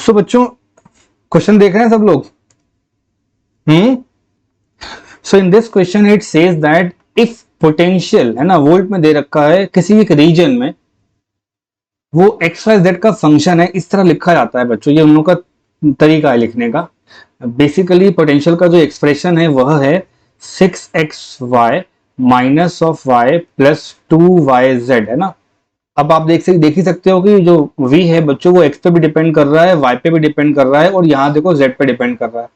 सो बच्चों क्वेश्चन देख रहे हैं सब लोग। So in this question it says that if potential है ना वोल्ट में दे रखा है किसी एक रीजन में, वो एक्स वाई जेड का फंक्शन है, इस तरह लिखा जाता है बच्चों। ये उन लोगों का तरीका है लिखने का। बेसिकली पोटेंशियल का जो एक्सप्रेशन है वह है 6xy minus of y plus 2yz है ना। अब आप देख ही सकते हो कि जो v है बच्चों वो x पे भी डिपेंड कर रहा है, y पे भी डिपेंड कर रहा है, और यहाँ देखो z पे डिपेंड कर रहा है।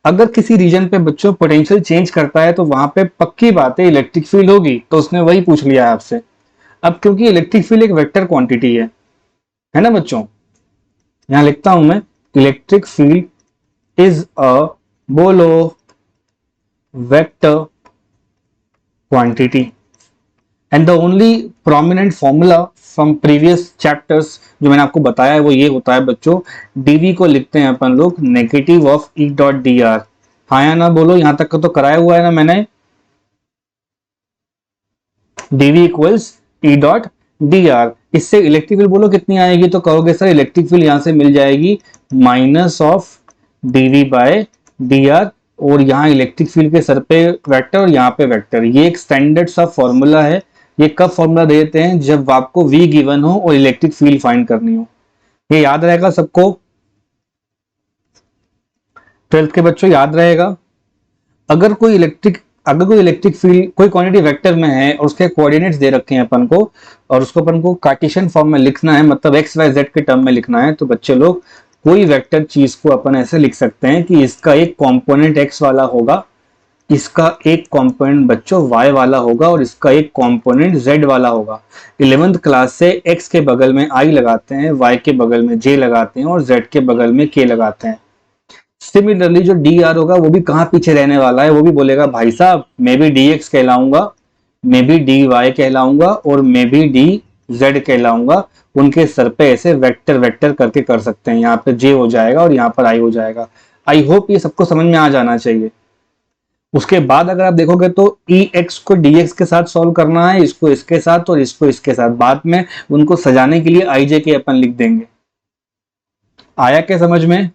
अगर किसी रीजन पे बच्चों पोटेंशियल चेंज करता है तो वहां पे पक्की बात है इलेक्ट्रिक फील्ड होगी। तो उसने वही पूछ लिया है आपसे। अब क्योंकि इलेक्ट्रिक फील्ड एक वेक्टर क्वांटिटी है ना बच्चों, यहां लिखता हूं मैं इलेक्ट्रिक फील्ड इज अ बोलो vector quantity and the only prominent formula from previous chapters जो मैंने आपको बताया है वो ये होता है बच्चों, डीवी को लिखते हैं अपन लोग negative of E dot D are. हाँ या ना बोलो, यहां तक का तो कराया हुआ है ना मैंने। D V equals E dot D R. इससे इलेक्ट्रिक फील्ड बोलो कितनी आएगी, तो कहोगे सर इलेक्ट्रिक फील्ड यहां से मिल जाएगी minus of D V by D R, और यहाँ इलेक्ट्रिक फील्ड के सर पे वेक्टर और यहाँ पे वेक्टर। ये एक स्टैंडर्ड सा फॉर्मूला है। ये कब फॉर्मूला देते हैं, जब आपको V गिवन हो और इलेक्ट्रिक फील्ड फाइंड करनी हो। ये याद रहेगा सबको, 12th के बच्चों याद रहेगा। अगर कोई इलेक्ट्रिक फील्ड कोई क्वांटिटी वेक्टर में है और उसके कोऑर्डिनेट्स दे रखे हैं अपन को, और उसको अपन को कार्टेशियन फॉर्म में लिखना है, मतलब एक्स वाई जेड के टर्म में लिखना है, तो बच्चे लोग कोई वेक्टर चीज को अपन ऐसे लिख सकते हैं कि इसका एक कंपोनेंट एक्स वाला होगा, इसका एक कंपोनेंट बच्चों y वाला होगा, और इसका एक कंपोनेंट z वाला होगा। 11th क्लास से x के बगल में i लगाते हैं, y के बगल में j लगाते हैं, और z के बगल में k लगाते हैं। सिमिलरली जो dr होगा वो भी कहाँ पीछे रहने वाला है, वो भी बोलेगा भाई साहब मैं भी dx कहलाऊंगा, मैं भी dy कहलाऊंगा, और मैं भी dz कहलाऊंगा। उनके सर पे ऐसे वेक्टर वेक्टर करके कर सकते हैं। यहाँ पे j हो जाएगा और यहाँ पर i हो जाएगा। आई होप ये सबको समझ में आ जाना चाहिए। उसके बाद अगर आप देखोगे तो ex को dx के साथ सॉल्व करना है, इसको इसके साथ और इसको इसके साथ। बाद में उनको सजाने के लिए i j के अपन लिख देंगे। आया क्या समझ में?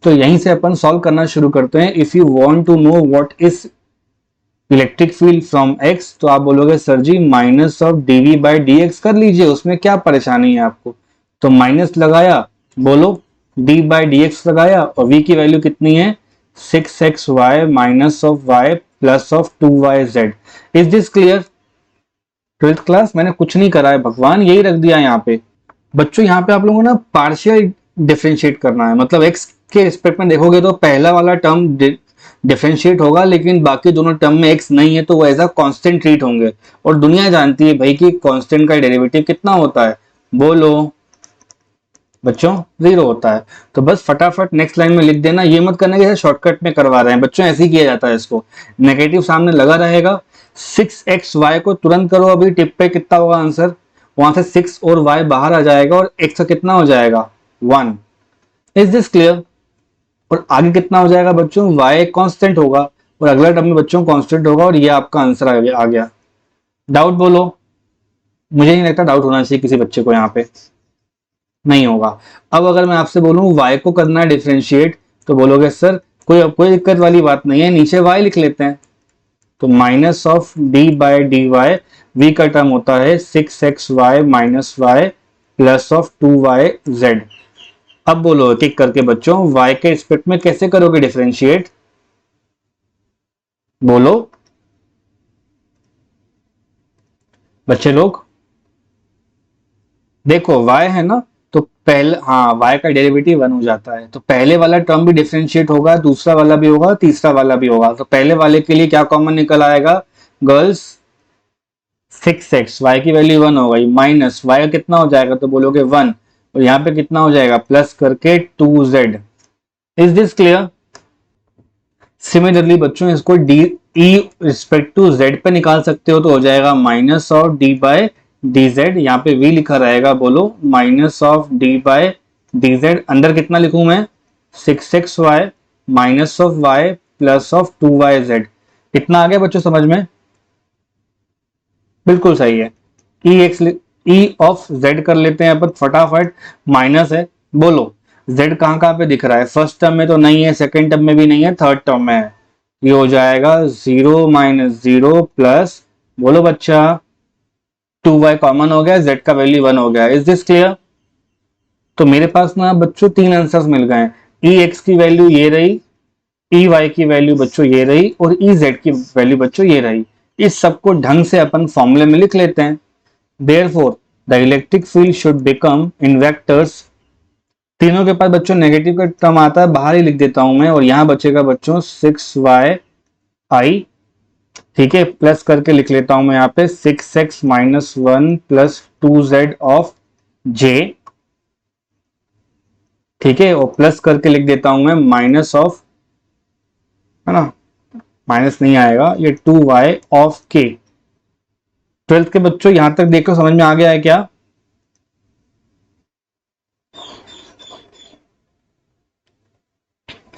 तो यहीं से अपन सॉल्व करना शुरू करते हैं। If you want to know what is electric field from x, तो आप बोलोगे sir ji minus of dv by dx कर लीजिए, उसमें क्या परेशानी है आपको। तो माइनस लगाया, बोलो d बाई dx लगाया, और v की वैल्यू कितनी है 6xy minus of y plus of 2yz। Is this clear? 12th class मैंने कुछ नहीं करा है भगवान, यही रख दिया यहाँ पे। बच्चों यहाँ पे आप लोगों को ना पार्शियल डिफरेंशिएट करना है, मतलब x के रिस्पेक्ट में देखोगे तो पहला वाला टर्म डिफरेंशिएट होगा, लेकिन बाकी दोनों टर्म में x नहीं है तो वो एज अ कांस्टेंट ट्रीट होंगे। और दुनिया जानती है भाई कि कांस्टेंट का डेरिवेटिव कितना होता है, बोलो बच्चों 0 होता है। तो बस फटाफट नेक्स्ट लाइन में लिख देना, ये मत करना कि शॉर्टकट में करवा रहे हैं बच्चों, ऐसे ही किया जाता है इसको। नेगेटिव सामने लगा रहेगा, 6xy को तुरंत करो, अभी टिप पे कितना होगा आंसर, वहां से 6 और y बाहर आ जाएगा, और x का कितना हो जाएगा 1। Is this clear? और आगे कितना हो जाएगा बच्चों, y कांस्टेंट होगा, और अगला टर्म में बच्चों कांस्टेंट होगा, और ये आपका आंसर आ गया। डाउट बोलो? मुझे नहीं लगता डाउट होना चाहिए किसी बच्चे को, यहाँ पे नहीं होगा। अब अगर मैं आपसे बोलूं y को करना है डिफरेंशिएट, तो बोलोगे सर कोई दिक्कत वाली बात नहीं है, नीचे y लिख लेते हैं। तो minus of d by D Y, v का टर्म होता है 6xy minus y plus of 2yz। अब बोलो एक एक करके बच्चों, y के रिस्पेक्ट में कैसे करोगे डिफरेंशिएट, बोलो बच्चे लोग। देखो y है ना, तो पहले हाँ y का डेरिवेटिव 1 हो जाता है, तो पहले वाला टर्म भी डिफरेंशिएट होगा, दूसरा वाला भी होगा, तीसरा वाला भी होगा। तो पहले वाले के लिए क्या कॉमन निकल आएगा गर्ल्स, 6x, y की वैल्यू 1 हो गई, माइनस y का कितना हो जाएगा, तो बोलोगे 1, और यहाँ पे कितना हो जाएगा प्लस करके 2z। Is this clear? Similarly बच्चों इसको D E respect to z पे निकाल सकते हो, तो हो जाएगा minus of d by dz। यहाँ पे v लिखा रहेगा, बोलो minus of d by dz। अंदर कितना लिखूं मैं 6xy minus of y plus of 2yz। इतना आ गया बच्चों समझ में? बिल्कुल सही है। ई ऑफ z कर लेते हैं अपन फटाफट, माइनस है बोलो z कहाँ कहाँ पे दिख रहा है? फर्स्ट टर्म में तो नहीं है, सेकंड टर्म में भी नहीं है, थर्ड टर्म में है। ये हो जाएगा 0 माइनस 0 प्लस, बोलो बच्चा 2y कॉमन हो गया, z का वैल्यू 1 हो गया। Is this clear? तो मेरे पास ना बच्चों तीन आंसर्स मिल गए हैं। ई एक्स की वैल्यू ये रही, ई वाई की वैल्यू बच्चों ये रही, और ई जेड की वैल्यू बच्चों ये रही। इस सबको ढंग से अपन फॉर्मूले में लिख लेते हैं। Therefore the electric field should become in vectors, तीनों के पास बच्चों नेगेटिव का टर्म आता है, बाहर ही लिख देता हूं मैं, और यहां बचेगा बच्चों 6y i, ठीक है, प्लस करके लिख लेता हूं मैं यहाँ पे 6x minus 1 plus 2z of j, ठीक है, और प्लस करके लिख देता हूं मैं माइनस ऑफ, है ना, माइनस नहीं आएगा, ये 2y ऑफ k। ट्वेल्थ के बच्चों यहां तक देखो, समझ में आ गया है क्या?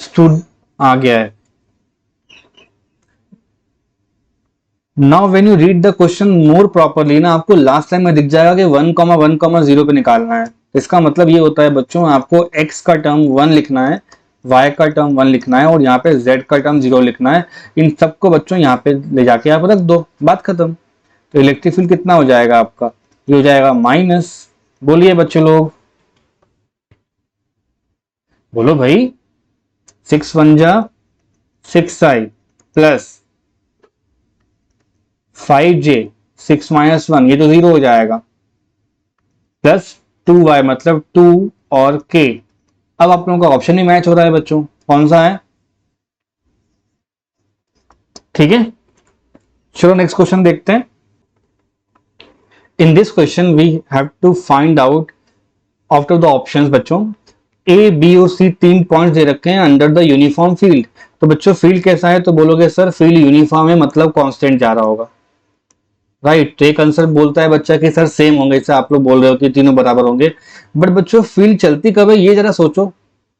स्टूड आ गया है। Now when you read the question more properly ना, आपको लास्ट लाइन में दिख जाएगा कि 1,1,0 पे निकालना है। इसका मतलब ये होता है बच्चों, आपको x का टर्म 1 लिखना है, y का टर्म 1 लिखना है, और यहाँ पे z का टर्म 0 लिखना है। इन सबको बच्चों यहाँ पे ले जाके आप रख दो, बात खत्म। तो इलेक्ट्रिक फील्ड कितना हो जाएगा आपका? ये हो जाएगा माइनस, बोलिए बच्चों लोग, बोलो भाई, 6 1 जा 6i प्लस 5j 6 माइनस 1, ये तो 0 हो जाएगा, प्लस 2y मतलब 2 और k। अब आप लोगों का ऑप्शन ही मैच हो रहा है बच्चों, कौन सा है? ठीक है, चलो नेक्स्ट क्वेश्चन देखते हैं। In this question we have to find out out of the options बच्चों, ए बी और सी तीन पॉइंट्स दे रखे हैं अंडर द यूनिफॉर्म फील्ड। तो बच्चों फील्ड कैसा है? तो बोलोगे सर फील्ड यूनिफॉर्म है, मतलब कांस्टेंट जा रहा होगा, राइट। तो एक आंसर बोलता है बच्चा कि सर सेम होंगे, जैसे आप लोग बोल रहे हो कि तीनों बराबर होंगे। बट बच्चों फील्ड चलती कब है ये जरा सोचो,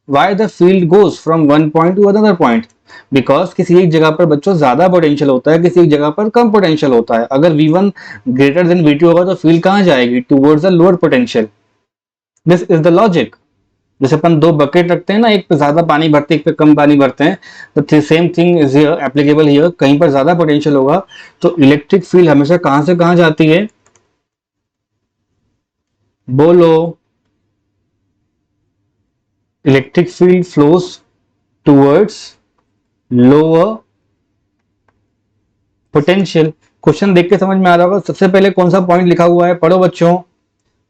why the field goes from one point two another point, because किसी एक जगह पर बच्चों ज्यादा पोटेंशियल होता है, किसी एक जगह पर कम पोटेंशियल होता है। अगर V1 ग्रेटर देन V2 होगा तो फील्ड कहां जाएगी? Towards the lower potential. This is the logic. जैसे अपन दो बकेट रखते हैं ना, एक पे ज्यादा पानी भरते हैं, एक पे कम पानी भरते हैं, तो same thing is applicable here. कहीं पर ज्यादा पोटेंशियल होगा तो इलेक्ट्रिक फील्ड हमेशा कहां से कहां जाती है? बोलो, electric field flows towards lower potential. Question देख के समझ में आ रहा होगा। सबसे पहले कौन सा पॉइंट लिखा हुआ है, पढ़ो बच्चों।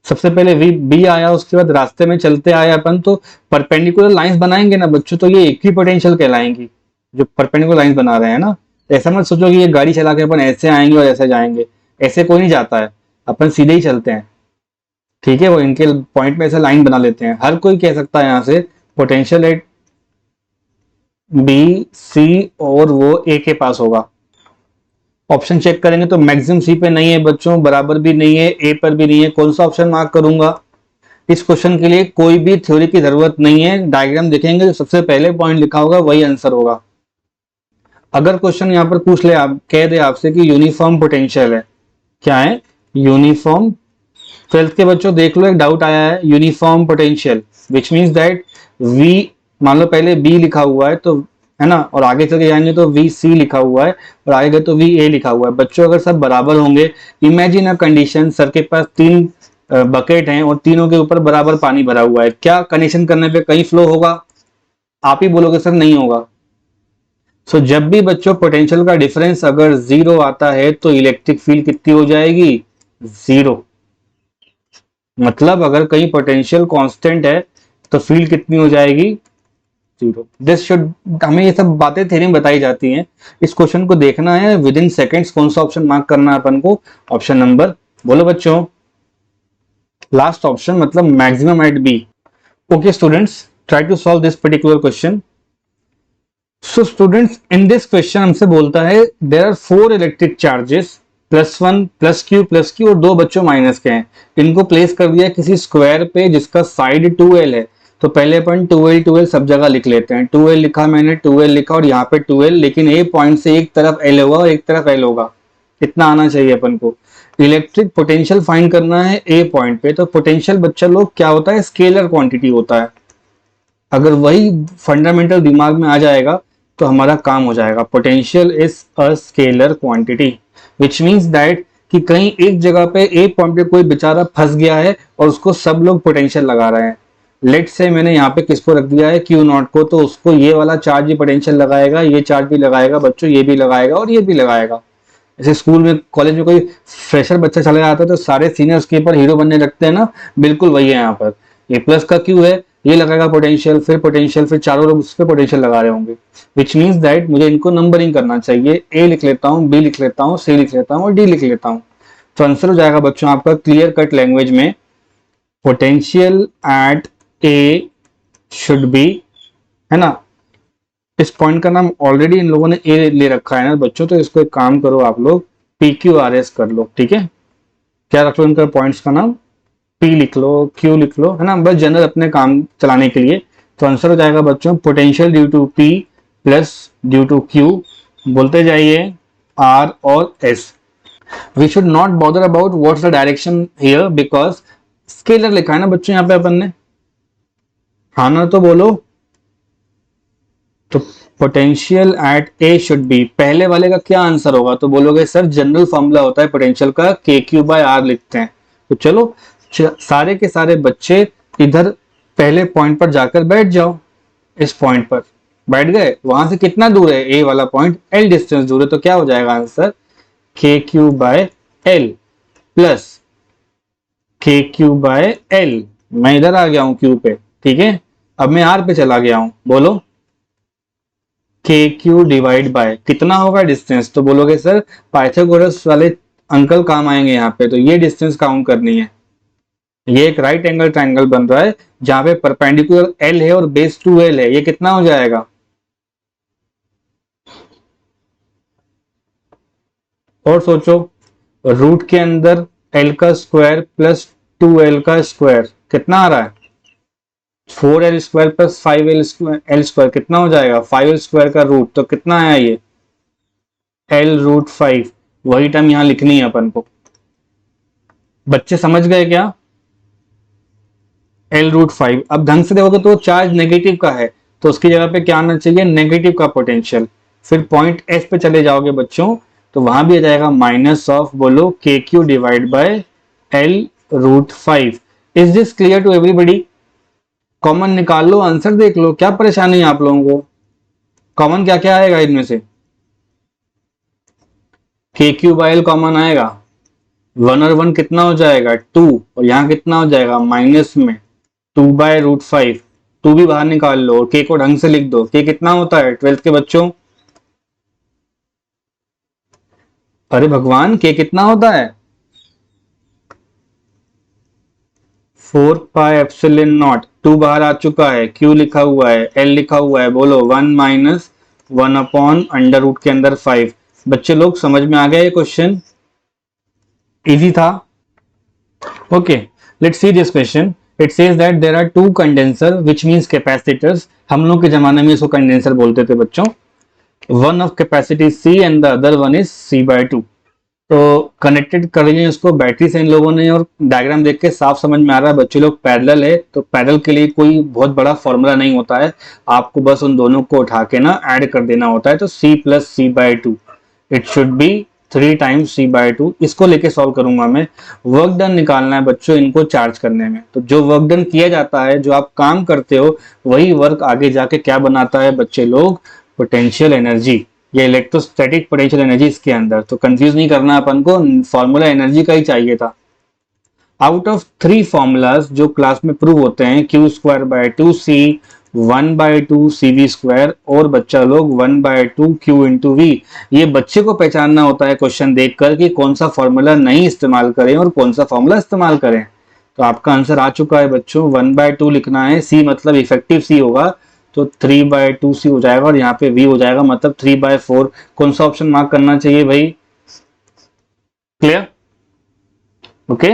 सबसे पहले वी बी आया, उसके बाद रास्ते में चलते आए अपन, तो परपेंडिकुलर लाइंस बनाएंगे ना बच्चों, तो ये एक ही पोटेंशियल कहलाएंगी जो परपेंडिकुलर लाइंस बना रहे हैं ना। ऐसा मत सोचो कि ये गाड़ी चला के अपन ऐसे आएंगे और ऐसे जाएंगे, ऐसे कोई नहीं जाता है, अपन सीधे ही चलते हैं, ठीक है। वो इनके पॉइंट में ऐसे लाइन बना लेते हैं। हर कोई कह सकता है यहाँ से पोटेंशियल एट बी सी और वो ए के पास होगा। ऑप्शन चेक करेंगे तो मैक्सिमम सी पे नहीं है बच्चों, बराबर भी नहीं है, ए पर भी नहीं है। कौन सा ऑप्शन मार्क करूंगा? इस क्वेश्चन के लिए कोई भी थ्योरी की जरूरत नहीं है, डायग्राम देखेंगे जो सबसे पहले पॉइंट लिखा होगा वही आंसर होगा। अगर क्वेश्चन यहाँ पर पूछ ले, आप कह दे आपसे कि यूनिफॉर्म पोटेंशियल है, क्या है? यूनिफॉर्म। ट्वेल्थ के बच्चों देख लो, एक डाउट आया है, uniform potential which means that we, मान लो पहले बी लिखा हुआ है तो, है ना, और आगे चल के जाएंगे तो वी सी लिखा हुआ है, और आगे गए तो वी ए लिखा हुआ है। बच्चों अगर सब बराबर होंगे, इमेजिन अ कंडीशन, सर के पास तीन बकेट हैं और तीनों के ऊपर बराबर पानी भरा हुआ है, क्या कंडीशन करने पे कहीं फ्लो होगा? आप ही बोलोगे सर नहीं होगा। सो जब भी बच्चों पोटेंशियल का डिफरेंस अगर जीरो आता है तो इलेक्ट्रिक फील्ड कितनी हो जाएगी? जीरो। मतलब अगर कहीं पोटेंशियल कांस्टेंट है तो फील्ड कितनी हो जाएगी? जीरो। दिस शुड, हमें ये सब बातें थ्योरी में बताई जाती हैं। इस क्वेश्चन को देखना है विद इन सेकेंड्स, कौन सा ऑप्शन मार्क करना है अपन को? ऑप्शन नंबर, बोलो बच्चों, लास्ट ऑप्शन, मतलब maximum at B. Okay students, try to solve this particular question. So students, in this question हमसे बोलता है there are 4 electric charges, +1 +q और दो बच्चों माइनस के हैं। इनको प्लेस कर दिया किसी स्क्वायर पे जिसका साइड 2l है। तो पहले अपन 2l सब जगह लिख लेते हैं। 2l लिखा मैंने, 2l लिखा और यहाँ पे 2l, लेकिन ए पॉइंट से एक तरफ l होगा और एक तरफ l होगा। कितना आना चाहिए अपन को? इलेक्ट्रिक पोटेंशियल फाइंड करना है ए पॉइंट पे, तो पोटेंशियल बच्चा लोग क्या होता है, स्केलर क्वांटिटी होता है। अगर वही फंडामेंटल दिमाग में आ जाएगा तो हमारा काम हो जाएगा। Potential is a scalar quantity which means that कि कहीं एक जगह पे एक पॉइंट पे कोई बेचारा फंस गया है और उसको सब लोग पोटेंशियल लगा रहे हैं। लेट से मैंने यहाँ पे किसको रख दिया है, क्यू नॉट को, तो उसको ये वाला चार्ज भी पोटेंशियल लगाएगा, ये चार्ज भी लगाएगा बच्चों, ये भी लगाएगा और ये भी लगाएगा। जैसे स्कूल में कॉलेज में कोई फ्रेशर बच्चा चला जाता है तो सारे सीनियर उसके ऊपर हीरो बनने लगते हैं ना, बिल्कुल वही है यहाँ पर। ये प्लस का क्यू है, ये लगाएगा पोटेंशियल, फिर चारों लोग उस पर पोटेंशियल लगा रहे होंगे। विच मीन्स दैट मुझे इनको नंबरिंग करना चाहिए, ए लिख लेता हूँ, बी लिख लेता हूँ, सी लिख लेता हूँ और डी लिख लेता हूँ। तो आंसर हो जाएगा बच्चों आपका क्लियर कट लैंग्वेज में, potential at A should be, है ना। इस पॉइंट का नाम ऑलरेडी इन लोगों ने ए ले रखा है ना बच्चों, तो इसको एक काम करो आप लोग, पी क्यू आर एस कर लो, ठीक है। क्या रख लो इनका पॉइंट्स का नाम, पी लिख लो, क्यू लिख लो, है ना, बस जनरल अपने काम चलाने के लिए। तो आंसर हो जाएगा बच्चों potential due to P plus due to Q, बोलते जाइए आर और S. We should not bother about what's the direction here because scalar लिखा है ना बच्चों यहाँ पे अपन ने, हाँ ना, तो बोलो। तो potential at A should be, पहले वाले का क्या आंसर होगा, तो बोलोगे सर जनरल फॉर्मूला होता है पोटेंशियल का, के क्यू बाय आर लिखते हैं। तो चलो सारे के सारे बच्चे इधर पहले पॉइंट पर जाकर बैठ जाओ, इस पॉइंट पर बैठ गए। वहां से कितना दूर है ए वाला पॉइंट, एल डिस्टेंस दूर है, तो क्या हो जाएगा आंसर, के क्यू बाय एल प्लस के क्यू बाय एल। मैं इधर आ गया हूं क्यू पे, ठीक है, अब मैं आर पे चला गया हूं, बोलो के क्यू डिवाइड बाय कितना होगा डिस्टेंस, तो बोलोगे सर पाइथागोरस वाले अंकल काम आएंगे यहाँ पे, तो ये डिस्टेंस काउंट करनी है। ये एक राइट एंगल ट्रायंगल बन रहा है जहां पे परपेंडिकुलर एल है और बेस 2l है, ये कितना हो जाएगा, और सोचो, रूट के अंदर एल का स्क्वायर प्लस 2l का स्क्वायर कितना आ रहा है, 4l square plus 5l square कितना हो जाएगा, 5l स्क्वायर का रूट, तो कितना आया ये l रूट 5। वही टर्म यहां लिखनी है अपन को, बच्चे समझ गए क्या, l रूट 5। अब ढंग से देखोगे तो चार्ज नेगेटिव का है, तो उसकी जगह पे क्या आना चाहिए, नेगेटिव का पोटेंशियल। फिर पॉइंट एफ पे चले जाओगे बच्चों, तो वहां भी आ जाएगा माइनस ऑफ, बोलो के Q divide by l root 5। Is this clear to everybody, common निकाल लो, आंसर देख लो, क्या परेशानी है आप लोगों को, कॉमन क्या क्या आएगा इनमें से, के क्यू बाय एल कॉमन आएगा, 1 और 1 कितना हो जाएगा 2, और यहाँ कितना हो जाएगा माइनस में 2 बाय रूट 5, 2 भी बाहर निकाल लो और के को ढंग से लिख दो, के कितना होता है 12th के बच्चों, अरे भगवान के कितना होता है 4 पाई एप्सिलॉन नॉट, 2 बाहर आ चुका है, क्यू लिखा हुआ है, एल लिखा हुआ है, बोलो 1 माइनस 1 अपॉन अंडर रूट के अंदर 5। बच्चे लोग समझ में आ गया ये क्वेश्चन, इजी था। Okay, let's see this question. It says that there are two condenser which means capacitors, हम लोग के जमाने में इसको कंडेंसर बोलते थे बच्चों। One of capacity C and the other one is C/2। तो कनेक्टेड कर रही है इसको बैटरी से इन लोगों ने, और डायग्राम देख के साफ समझ में आ रहा है बच्चे लोग पैरेलल है, तो पैरेलल के लिए कोई बहुत बड़ा फॉर्मूला नहीं होता है, आपको बस उन दोनों को उठा के ना ऐड कर देना होता है। तो C plus C/2 it should be 3 times C/2। इसको लेके सॉल्व करूंगा मैं। वर्क डन निकालना है बच्चों इनको चार्ज करने में, तो जो वर्क डन किया जाता है, जो आप काम करते हो, वही वर्क आगे जाके क्या बनाता है बच्चे लोग, पोटेंशियल एनर्जी या इलेक्ट्रोस्टैटिक पोटेंशियल एनर्जी इसके अंदर। तो कंफ्यूज नहीं करना अपन को, फॉर्मूला एनर्जी का ही चाहिए था। आउट ऑफ 3 फॉर्मूलाज जो क्लास में प्रूव होते हैं, Q square by 2c, 1/2 cv square, और बच्चा लोग 1/2 q इंटू वी, ये बच्चे को पहचानना होता है क्वेश्चन देखकर कि कौन सा फॉर्मूला नहीं इस्तेमाल करें और कौन सा फॉर्मूला इस्तेमाल करें। तो आपका आंसर आ चुका है बच्चों, 1/2 लिखना है, c मतलब इफेक्टिव c होगा, तो 3/2 c हो जाएगा, और यहाँ पे v हो जाएगा मतलब 3/4। कौन सा ऑप्शन मार्क करना चाहिए भाई, क्लियर, ओके।